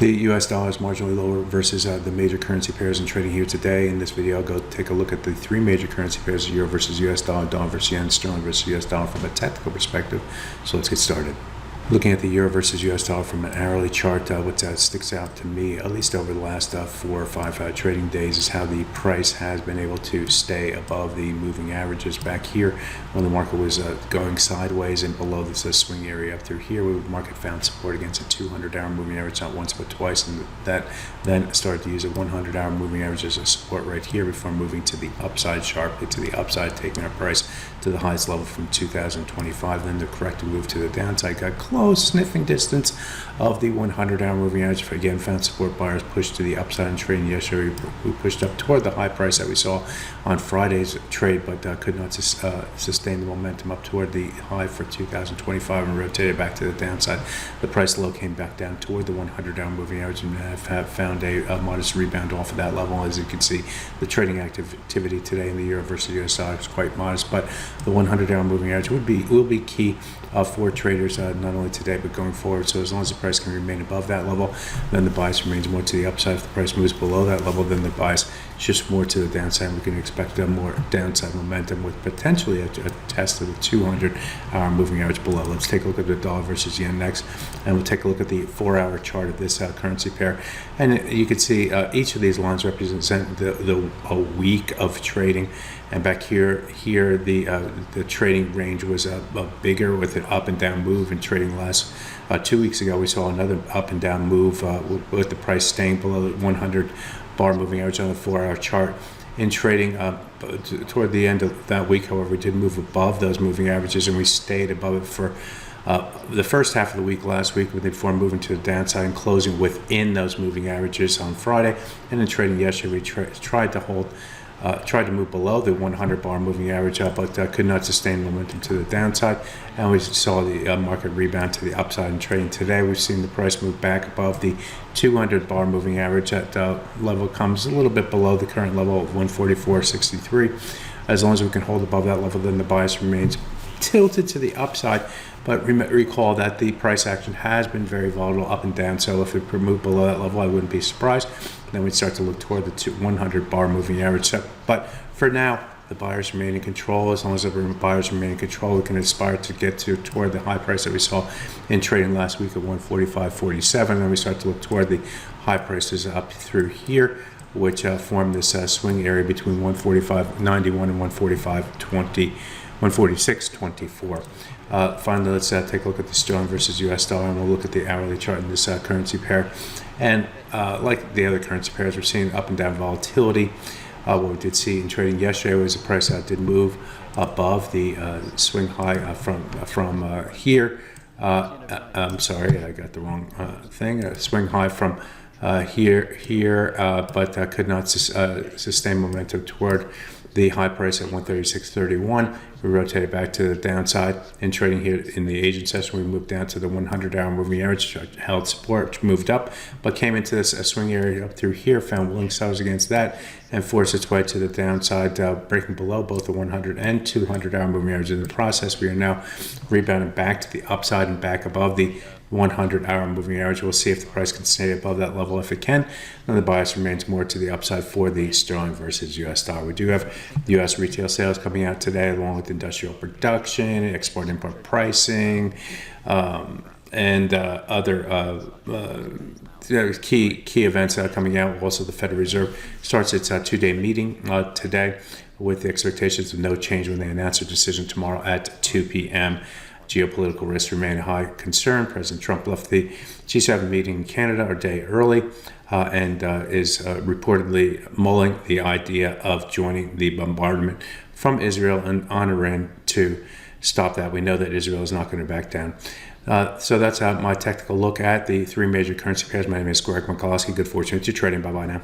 The US dollar is marginally lower versus the major currency pairs in trading here today. In this video, I'll go take a look at the three major currency pairs: Euro versus US dollar, dollar versus yen, sterling versus US dollar from a technical perspective. So let's get started. Looking at the Euro versus US dollar from an hourly chart, what sticks out to me, at least over the last 4 or 5 trading days, is how the price has been able to stay above the moving averages. Back here, when the market was going sideways and below this swing area up through here, the market found support against a 200-hour moving average, not once but twice, and that then started to use a 100-hour moving average as a support right here before moving to the upside sharply to the upside, taking our price to the highest level from 2025. Then the corrective move to the downside got close, sniffing distance of the 100-hour moving average. Again, found support. Buyers pushed to the upside and trading yesterday. We pushed up toward the high price that we saw on Friday's trade, but could not sustain the momentum up toward the high for 2025 and rotated back to the downside. The price low came back down toward the 100-hour moving average and have found a modest rebound off of that level. As you can see, the trading activity today in the Euro versus US dollar is quite modest, but the 100-hour moving average will be key for traders, not only today but going forward. So as long as the price can remain above that level, then the bias remains more to the upside. If the price moves below that level, then the bias shifts more to the downside. We can expect more downside momentum with potentially a test of the 200-hour moving average below. Let's take a look at the dollar versus yen next, and we'll take a look at the 4-hour chart of this currency pair. And you can see each of these lines represent a week of trading. And back here, the trading range was bigger with an up and down move. In trading last 2 weeks ago, we saw another up and down move with the price staying below the 100-bar moving average on the 4-hour chart. In trading toward the end of that week, however, we did move above those moving averages, and we stayed above it for the first half of the week last week, before moving to the downside and closing within those moving averages on Friday. And in trading yesterday, we tried to move below the 100-bar moving average, but could not sustain momentum to the downside, and we saw the market rebound to the upside. In trading today, we've seen the price move back above the 200-bar moving average. That level comes a little bit below the current level of 144.63. As long as we can hold above that level, then the bias remains tilted to the upside. But recall that the price action has been very volatile up and down, so if it moved below that level, I wouldn't be surprised. Then we'd start to look toward the 100-bar moving average. But for now, the buyers remain in control. As long as the buyers remain in control, we can aspire to get toward the high price that we saw in trading last week at 145.47. Then we start to look toward the high prices up through here, which form this swing area between 145.91 and 145.20. 146.24. Finally, let's take a look at the sterling versus US dollar, and we'll look at the hourly chart in this currency pair. And like the other currency pairs, we're seeing up and down volatility. What we did see in trading yesterday was the price did move above the swing high from here. I'm sorry, I got the wrong thing. Swing high from here, but could not sustain momentum toward the high price at 136.31. We rotated back to the downside. In trading here in the Asian session, we moved down to the 100-hour moving average, held support, moved up, but came into this swing area up through here, found willing sellers against that, and forced its way to the downside, breaking below both the 100 and 200-hour moving average. In the process, we are now rebounding back to the upside and back above the 100-hour moving average. We'll see if the price can stay above that level. If it can, then the bias remains more to the upside for the sterling versus US dollar. We do have US retail sales coming out today, along with industrial production, export-import pricing, and other key events that are coming out. Also, the Federal Reserve starts its 2-day meeting today, with the expectations of no change when they announce their decision tomorrow at 2 p.m. Geopolitical risks remain a high concern. President Trump left the G7 meeting in Canada a day early and is reportedly mulling the idea of joining the bombardment from Israel and on Iran to stop that. We know that Israel is not going to back down. So that's my technical look at the three major currency pairs. My name is Greg McCloskey. Good fortune to trading. Bye-bye now.